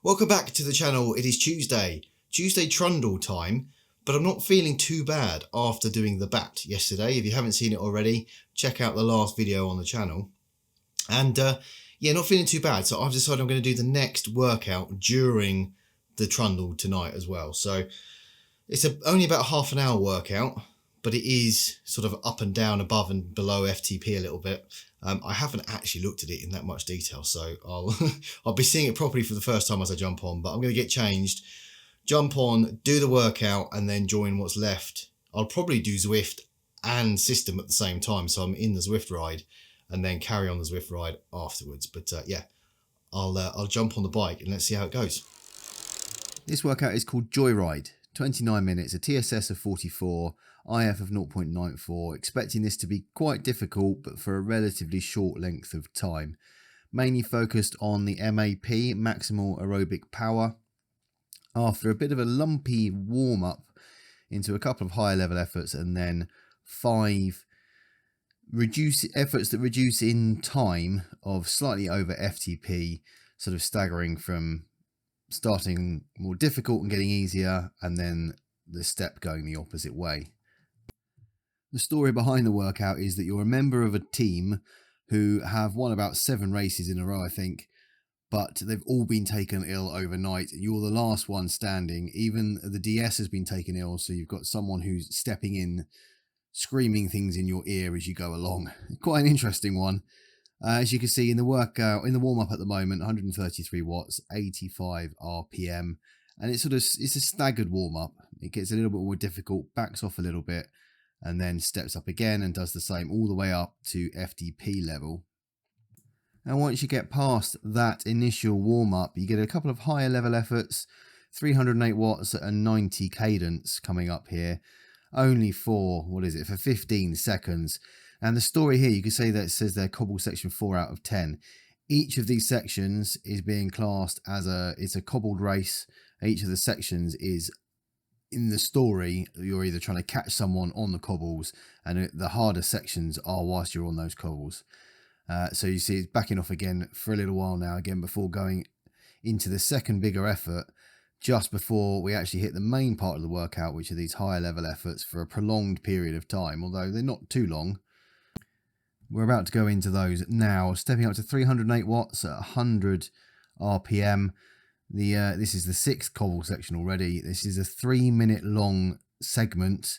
Welcome back to the channel. It is Tuesday Trundle time, but I'm not feeling too bad after doing the bat yesterday. If you haven't seen it already, check out the last video on the channel. And yeah, not feeling too bad. So I've decided I'm going to do the next workout during the Trundle tonight as well. So it's only about half an hour workout, but it is sort of up and down, above and below FTP a little bit. I haven't actually looked at it in that much detail, so I'll be seeing it properly for the first time as I jump on, but I'm going to get changed, jump on, do the workout, and then join what's left. I'll probably do Zwift and system at the same time, so I'm in the Zwift ride, and then carry on the Zwift ride afterwards. But yeah, I'll jump on the bike and let's see how it goes. This workout is called JOYRIDE. 29 minutes, a TSS of 44, IF of 0.94, expecting this to be quite difficult but for a relatively short length of time. Mainly focused on the MAP, maximal aerobic power. After a bit of a lumpy warm-up into a couple of higher level efforts and then 5 efforts that reduce in time of slightly over FTP, sort of staggering from starting more difficult and getting easier, and then the step going the opposite way. The story behind the workout is that you're a member of a team who have won about 7 races in a row, I think, but they've all been taken ill overnight. You're the last one standing. Even the DS has been taken ill, so you've got someone who's stepping in, screaming things in your ear as you go along. Quite an interesting one. As you can see in the workout, in the warm-up at the moment, 133 watts, 85 RPM, and it's a staggered warm-up. It gets a little bit more difficult, backs off a little bit, and then steps up again and does the same all the way up to FTP level. And once you get past that initial warm-up, you get a couple of higher level efforts, 308 watts and 90 cadence coming up here, only for, for 15 seconds. And the story here, you can say that it says they're cobble section 4 out of 10. Each of these sections is being classed as it's a cobbled race. Each of the sections is, in the story, you're either trying to catch someone on the cobbles, and the harder sections are whilst you're on those cobbles. So you see it's backing off again for a little while now, again, before going into the second bigger effort, just before we actually hit the main part of the workout, which are these higher level efforts for a prolonged period of time, although they're not too long. We're about to go into those now, stepping up to 308 watts at 100 RPM. This is the 6th cobble section already. This is a 3-minute long segment,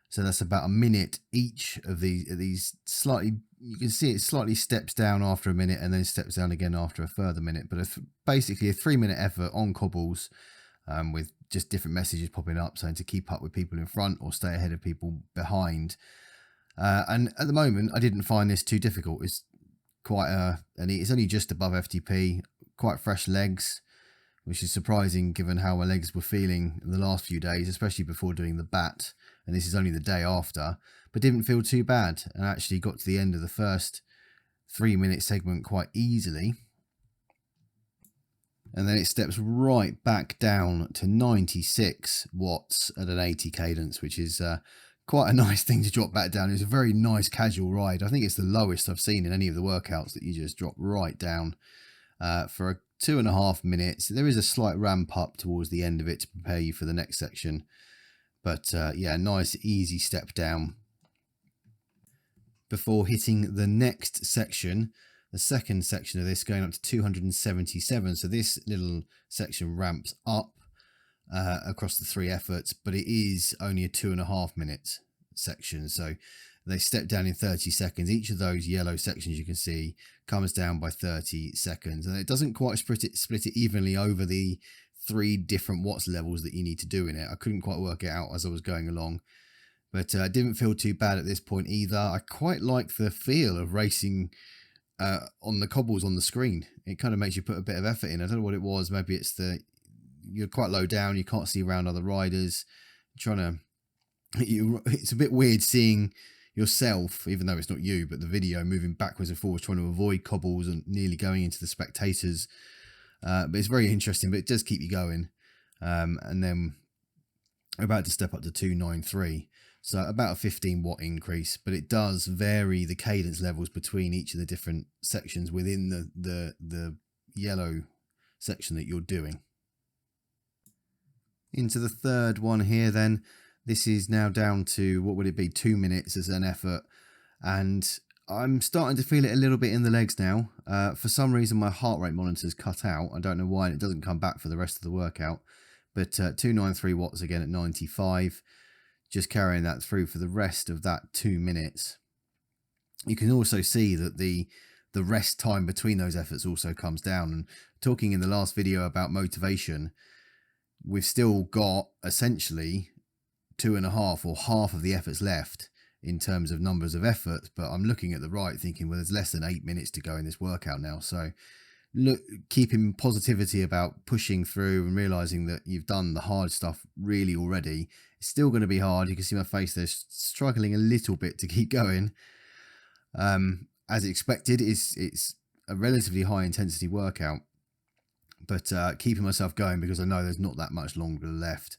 so that's about a minute each of these slightly. You can see it slightly steps down after a minute and then steps down again after a further minute. But basically a 3-minute effort on cobbles, with just different messages popping up saying to keep up with people in front or stay ahead of people behind. And at the moment, I didn't find this too difficult. It's it's only just above FTP, quite fresh legs, which is surprising given how my legs were feeling in the last few days, especially before doing the bat. And this is only the day after, but didn't feel too bad, and actually got to the end of the first 3-minute segment quite easily. And then it steps right back down to 96 watts at an 80 cadence, which is quite a nice thing to drop back down. It's a very nice casual ride. I think it's the lowest I've seen in any of the workouts, that you just drop right down for 2.5 minutes. There is a slight ramp up towards the end of it to prepare you for the next section. But yeah, nice easy step down before hitting the next section, the second section of this, going up to 277. So this little section ramps up across the 3 efforts, but it is only a 2.5 minute section, so they step down in 30 seconds. Each of those yellow sections, you can see, comes down by 30 seconds, and it doesn't quite split it evenly over the 3 different watts levels that you need to do in it. I couldn't quite work it out as I was going along, but it didn't feel too bad at this point either. I quite like the feel of racing on the cobbles on the screen. It kind of makes you put a bit of effort in. I don't know what it was. Maybe it's you're quite low down, you can't see around other riders. It's a bit weird seeing yourself, even though it's not you, but the video moving backwards and forwards, trying to avoid cobbles and nearly going into the spectators. But it's very interesting, but it does keep you going. And then we're about to step up to 293. So about a 15 watt increase, but it does vary the cadence levels between each of the different sections within the yellow section that you're doing. Into the third one here then. This is now down to, what would it be, 2 minutes as an effort. And I'm starting to feel it a little bit in the legs now. For some reason my heart rate monitor's cut out. I don't know why, and it doesn't come back for the rest of the workout. But 293 watts again at 95. Just carrying that through for the rest of that 2 minutes. You can also see that the rest time between those efforts also comes down. And talking in the last video about motivation, we've still got essentially 2.5 or half of the efforts left in terms of numbers of efforts, but I'm looking at the right thinking, well, there's less than 8 minutes to go in this workout now. So look, keeping positivity about pushing through and realizing that you've done the hard stuff really already. It's still going to be hard. You can see my face there struggling a little bit to keep going. As expected, it's a relatively high intensity workout, but keeping myself going because I know there's not that much longer left.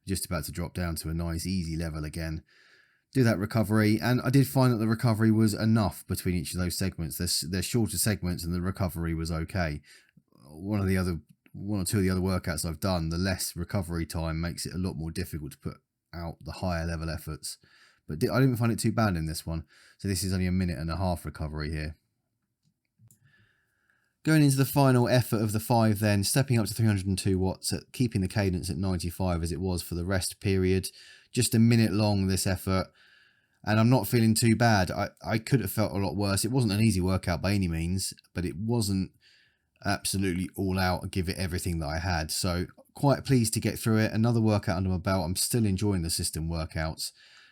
Just about to drop down to a nice easy level again. Do that recovery, and I did find that the recovery was enough between each of those segments. They're shorter segments and the recovery was okay. One or two of the other workouts I've done, the less recovery time makes it a lot more difficult to put out the higher level efforts. But I didn't find it too bad in this one. So this is only a 1.5 minute recovery here. Going into the final effort of the 5 then, stepping up to 302 watts, keeping the cadence at 95 as it was for the rest period. Just a minute long this effort, and I'm not feeling too bad. I could have felt a lot worse. It wasn't an easy workout by any means, but it wasn't absolutely all out and give it everything that I had. So quite pleased to get through it. Another workout under my belt. I'm still enjoying the system workouts.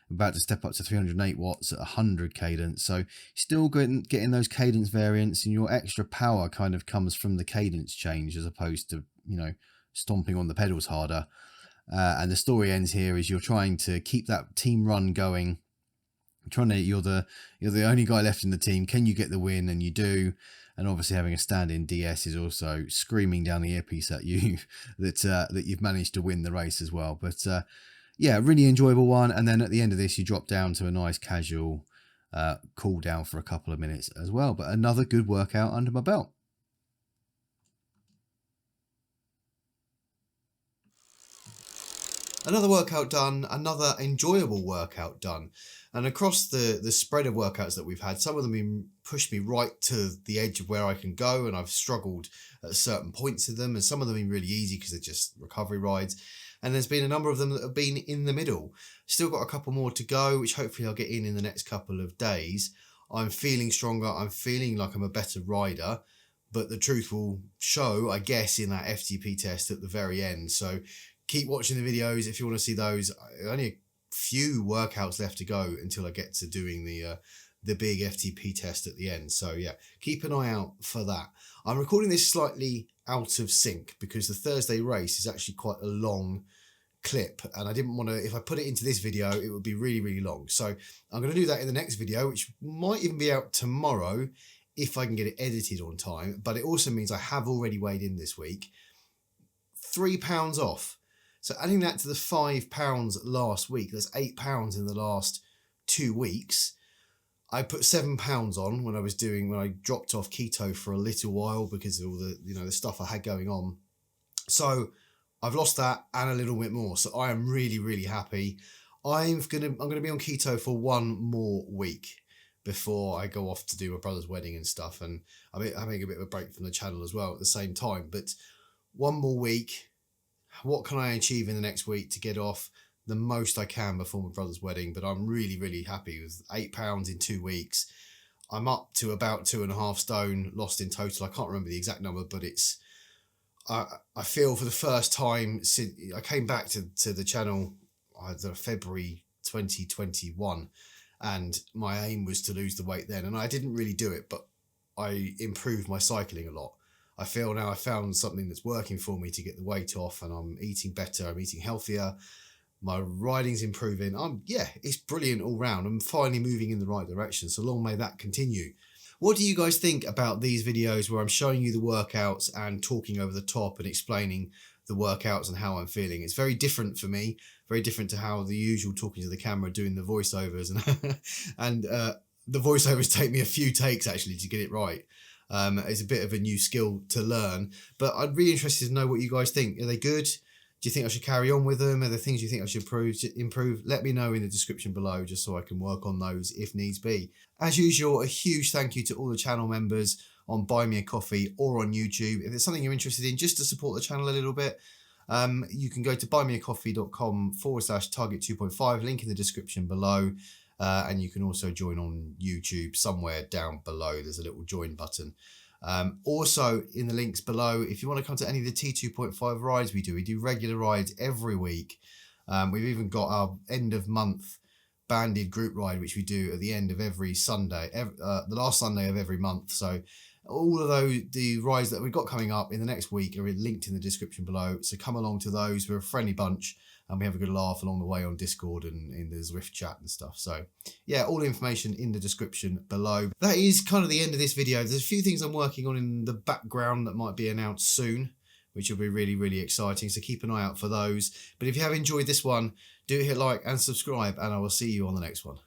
I'm about to step up to 308 watts at 100 cadence. So still getting those cadence variants, and your extra power kind of comes from the cadence change as opposed to, you know, stomping on the pedals harder. And the story ends here is you're trying to keep that team run going. You're the only guy left in the team. Can you get the win? And you do. And obviously having a stand-in DS is also screaming down the earpiece at you that you've managed to win the race as well. But yeah, really enjoyable one. And then at the end of this, you drop down to a nice casual cool down for a couple of minutes as well. But another good workout under my belt. Another workout done, another enjoyable workout done. And across the spread of workouts that we've had, some of them pushed me right to the edge of where I can go, and I've struggled at certain points of them, and some of them have been really easy because they're just recovery rides. And there's been a number of them that have been in the middle. Still got a couple more to go, which hopefully I'll get in the next couple of days. I'm feeling stronger. I'm feeling like I'm a better rider, but the truth will show, I guess, in that FTP test at the very end. So keep watching the videos if you want to see those. Only a few workouts left to go until I get to doing the big FTP test at the end. So yeah, keep an eye out for that. I'm recording this slightly out of sync because the Thursday race is actually quite a long clip, and I didn't want to, if I put it into this video, it would be really, really long. So I'm going to do that in the next video, which might even be out tomorrow if I can get it edited on time. But it also means I have already weighed in this week. 3 pounds off. So adding that to the 5 pounds last week, that's 8 pounds in the last 2 weeks. I put 7 pounds on when I dropped off keto for a little while because of all the, the stuff I had going on. So I've lost that and a little bit more. So I am really, really happy. I'm gonna be on keto for 1 more week before I go off to do my brother's wedding and stuff. And I'm having a bit of a break from the channel as well at the same time. But 1 more week. What can I achieve in the next week to get off the most I can before my brother's wedding? But I'm really, really happy with 8 pounds in 2 weeks. I'm up to about 2.5 stone lost in total. I can't remember the exact number, but it's, I feel for the first time since I came back to the channel February 2021, and my aim was to lose the weight then. And I didn't really do it, but I improved my cycling a lot. I feel now I found something that's working for me to get the weight off, and I'm eating better. I'm eating healthier. My riding's improving. Yeah, it's brilliant all round. I'm finally moving in the right direction. So long may that continue. What do you guys think about these videos where I'm showing you the workouts and talking over the top and explaining the workouts and how I'm feeling? It's very different for me, very different to how the usual talking to the camera, doing the voiceovers, and the voiceovers take me a few takes actually to get it right. It's a bit of a new skill to learn, but I'd be interested to know what you guys think. Are they good? Do you think I should carry on with them? Are there things you think I should improve? Let me know in the description below, just so I can work on those if needs be. As usual, a huge thank you to all the channel members on Buy Me a Coffee or on YouTube. If it's something you're interested in, just to support the channel a little bit, you can go to buymeacoffee.com/target 2.5, link in the description below. And you can also join on YouTube somewhere down below. There's a little join button. Also in the links below, if you want to come to any of the T2.5 rides we do regular rides every week. We've even got our end of month banded group ride, which we do at the end of every Sunday, the last Sunday of every month. So all of the rides that we've got coming up in the next week are linked in the description below. So come along to those. We're a friendly bunch and we have a good laugh along the way on Discord and in the Zwift chat and stuff. So yeah, all the information in the description below. That is kind of the end of this video. There's a few things I'm working on in the background that might be announced soon, which will be really, really exciting. So keep an eye out for those. But if you have enjoyed this one, do hit like and subscribe, and I will see you on the next one.